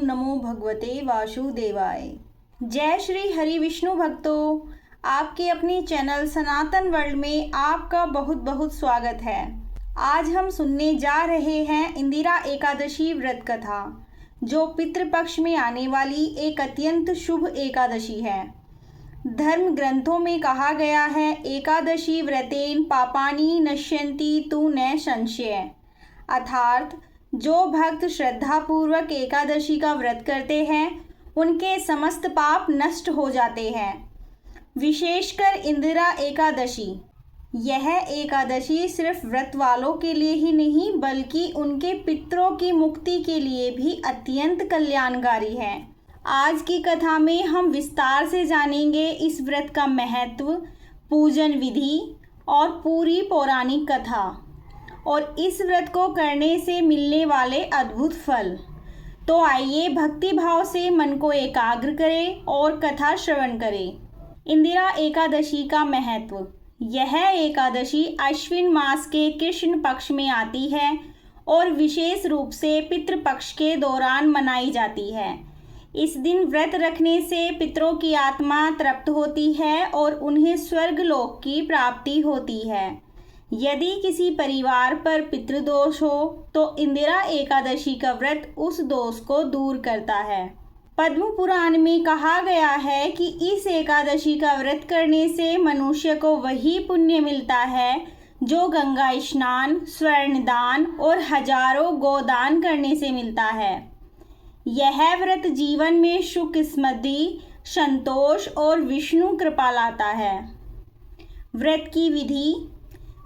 नमो भगवते वासुदेवाय। जय श्री हरि विष्णु भक्तों, आपके अपने चैनल सनातन वर्ल्ड में आपका बहुत बहुत स्वागत है। आज हम सुनने जा रहे हैं इंदिरा एकादशी व्रत कथा, जो पितृपक्ष में आने वाली एक अत्यंत शुभ एकादशी है। धर्म ग्रंथों में कहा गया है, एकादशी व्रतेन पापानि नश्यन्ति तु न संशय, अर्थात जो भक्त श्रद्धापूर्वक एकादशी का व्रत करते हैं उनके समस्त पाप नष्ट हो जाते हैं। विशेषकर इंदिरा एकादशी, यह एकादशी सिर्फ व्रत वालों के लिए ही नहीं बल्कि उनके पितरों की मुक्ति के लिए भी अत्यंत कल्याणकारी है। आज की कथा में हम विस्तार से जानेंगे इस व्रत का महत्व, पूजन विधि और पूरी पौराणिक कथा, और इस व्रत को करने से मिलने वाले अद्भुत फल। तो आइए भक्ति भाव से मन को एकाग्र करें और कथा श्रवण करें। इंदिरा एकादशी का महत्व। यह एकादशी अश्विन मास के कृष्ण पक्ष में आती है और विशेष रूप से पितृपक्ष के दौरान मनाई जाती है। इस दिन व्रत रखने से पितरों की आत्मा तृप्त होती है और उन्हें स्वर्गलोक की प्राप्ति होती है। यदि किसी परिवार पर पितृदोष हो तो इंदिरा एकादशी का व्रत उस दोष को दूर करता है। पद्म पुराण में कहा गया है कि इस एकादशी का व्रत करने से मनुष्य को वही पुण्य मिलता है जो गंगा स्नान, स्वर्ण दान और हजारों गोदान करने से मिलता है। यह व्रत जीवन में सुख, समृद्धि, संतोष और विष्णु कृपा लाता है। व्रत की विधि।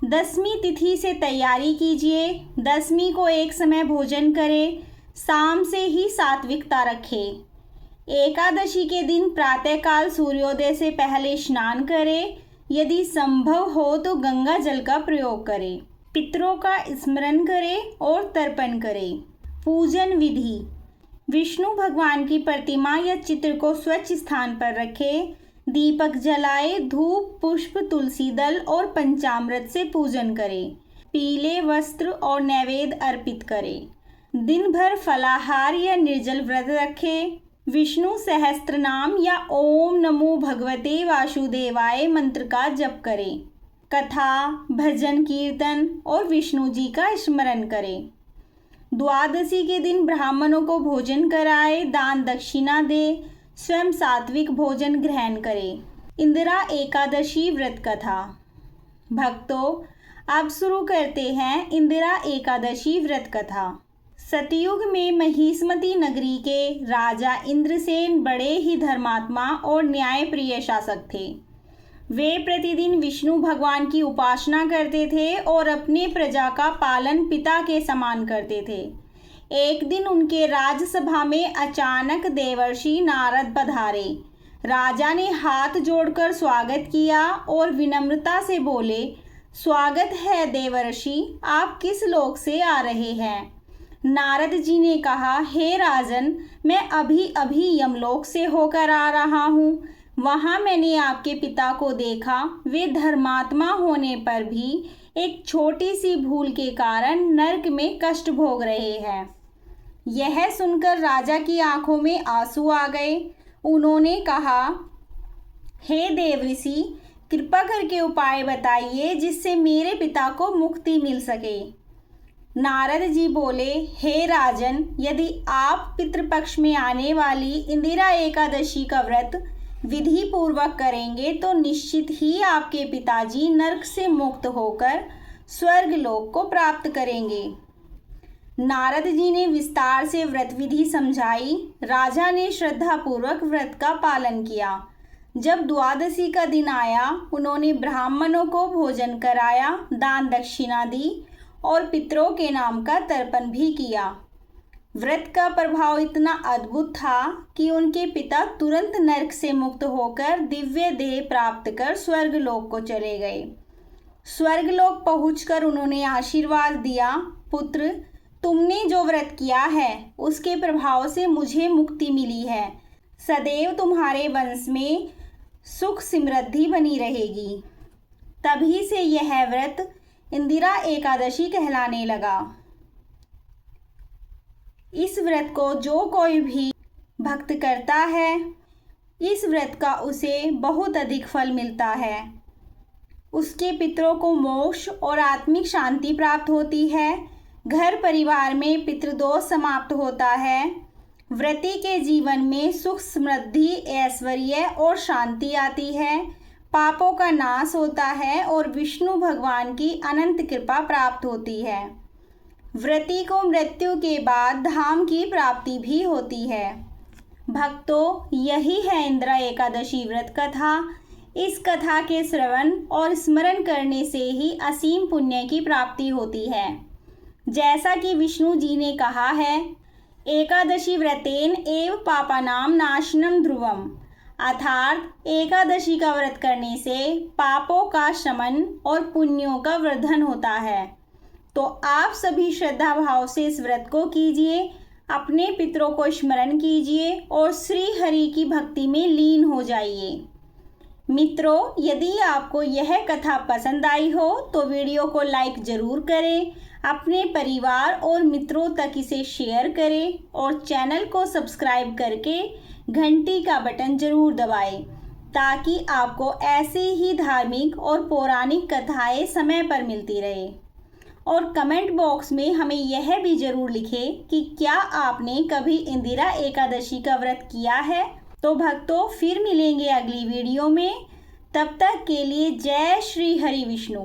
दसवीं तिथि से तैयारी कीजिए। दसवीं को एक समय भोजन करें, शाम से ही सात्विकता रखें। एकादशी के दिन प्रातःकाल सूर्योदय से पहले स्नान करें। यदि संभव हो तो गंगा जल का प्रयोग करें। पितरों का स्मरण करें और तर्पण करें। पूजन विधि। विष्णु भगवान की प्रतिमा या चित्र को स्वच्छ स्थान पर रखें। दीपक जलाए, धूप, पुष्प, तुलसी दल और पंचामृत से पूजन करें। पीले वस्त्र और नैवेद्य अर्पित करें। दिन भर फलाहार या निर्जल व्रत रखें। विष्णु सहस्त्र नाम या ओम नमो भगवते वासुदेवाय मंत्र का जप करें। कथा, भजन, कीर्तन और विष्णु जी का स्मरण करें। द्वादशी के दिन ब्राह्मणों को भोजन कराए, दान दक्षिणा दे, स्वयं सात्विक भोजन ग्रहण करें। इंदिरा एकादशी व्रत कथा। भक्तों, अब शुरू करते हैं इंदिरा एकादशी व्रत कथा। सतयुग में महिष्मती नगरी के राजा इंद्रसेन बड़े ही धर्मात्मा और न्यायप्रिय शासक थे। वे प्रतिदिन विष्णु भगवान की उपासना करते थे और अपने प्रजा का पालन पिता के समान करते थे। एक दिन उनके राजसभा में अचानक देवर्षि नारद पधारे। राजा ने हाथ जोड़कर स्वागत किया और विनम्रता से बोले, स्वागत है देवर्षि, आप किस लोक से आ रहे हैं? नारद जी ने कहा, हे राजन, मैं अभी अभी यमलोक से होकर आ रहा हूँ। वहाँ मैंने आपके पिता को देखा। वे धर्मात्मा होने पर भी एक छोटी सी भूल के कारण नरक में कष्ट भोग रहे हैं। यह सुनकर राजा की आंखों में आंसू आ गए। उन्होंने कहा, हे देवर्षि, कृपा करके उपाय बताइए जिससे मेरे पिता को मुक्ति मिल सके। नारद जी बोले, हे राजन, यदि आप पितृपक्ष में आने वाली इंदिरा एकादशी का व्रत विधि पूर्वक करेंगे तो निश्चित ही आपके पिताजी नरक से मुक्त होकर स्वर्ग लोक को प्राप्त करेंगे। नारद जी ने विस्तार से व्रत विधि समझाई। राजा ने श्रद्धा पूर्वक व्रत का पालन किया। जब द्वादशी का दिन आया, उन्होंने ब्राह्मणों को भोजन कराया, दान दक्षिणा दी और पितरों के नाम का तर्पण भी किया। व्रत का प्रभाव इतना अद्भुत था कि उनके पिता तुरंत नरक से मुक्त होकर दिव्य देह प्राप्त कर स्वर्गलोक को चले गए। स्वर्गलोक पहुंचकर उन्होंने आशीर्वाद दिया, पुत्र, तुमने जो व्रत किया है उसके प्रभाव से मुझे मुक्ति मिली है। सदैव तुम्हारे वंश में सुख समृद्धि बनी रहेगी। तभी से यह व्रत इंदिरा एकादशी कहलाने लगा। इस व्रत को जो कोई भी भक्त करता है, इस व्रत का उसे बहुत अधिक फल मिलता है। उसके पितरों को मोक्ष और आत्मिक शांति प्राप्त होती है। घर परिवार में पितृदोष समाप्त होता है। व्रती के जीवन में सुख, समृद्धि, ऐश्वर्य और शांति आती है। पापों का नाश होता है और विष्णु भगवान की अनंत कृपा प्राप्त होती है। व्रती को मृत्यु के बाद धाम की प्राप्ति भी होती है। भक्तों, यही है इंदिरा एकादशी व्रत कथा। इस कथा के श्रवण और स्मरण करने से ही असीम पुण्य की प्राप्ति होती है। जैसा कि विष्णु जी ने कहा है, एकादशी व्रतेन एव पापानाम नाशनम ध्रुवम, अर्थात एकादशी का व्रत करने से पापों का शमन और पुण्यों का वर्धन होता है। तो आप सभी श्रद्धा भाव से इस व्रत को कीजिए, अपने पितरों को स्मरण कीजिए और श्री हरि की भक्ति में लीन हो जाइए। मित्रों, यदि आपको यह कथा पसंद आई हो तो वीडियो को लाइक ज़रूर करें, अपने परिवार और मित्रों तक इसे शेयर करें और चैनल को सब्सक्राइब करके घंटी का बटन ज़रूर दबाएं, ताकि आपको ऐसे ही धार्मिक और पौराणिक कथाएं समय पर मिलती रहे। और कमेंट बॉक्स में हमें यह भी ज़रूर लिखें कि क्या आपने कभी इंदिरा एकादशी का व्रत किया है। तो भक्तों, फिर मिलेंगे अगली वीडियो में। तब तक के लिए जय श्री हरि विष्णु।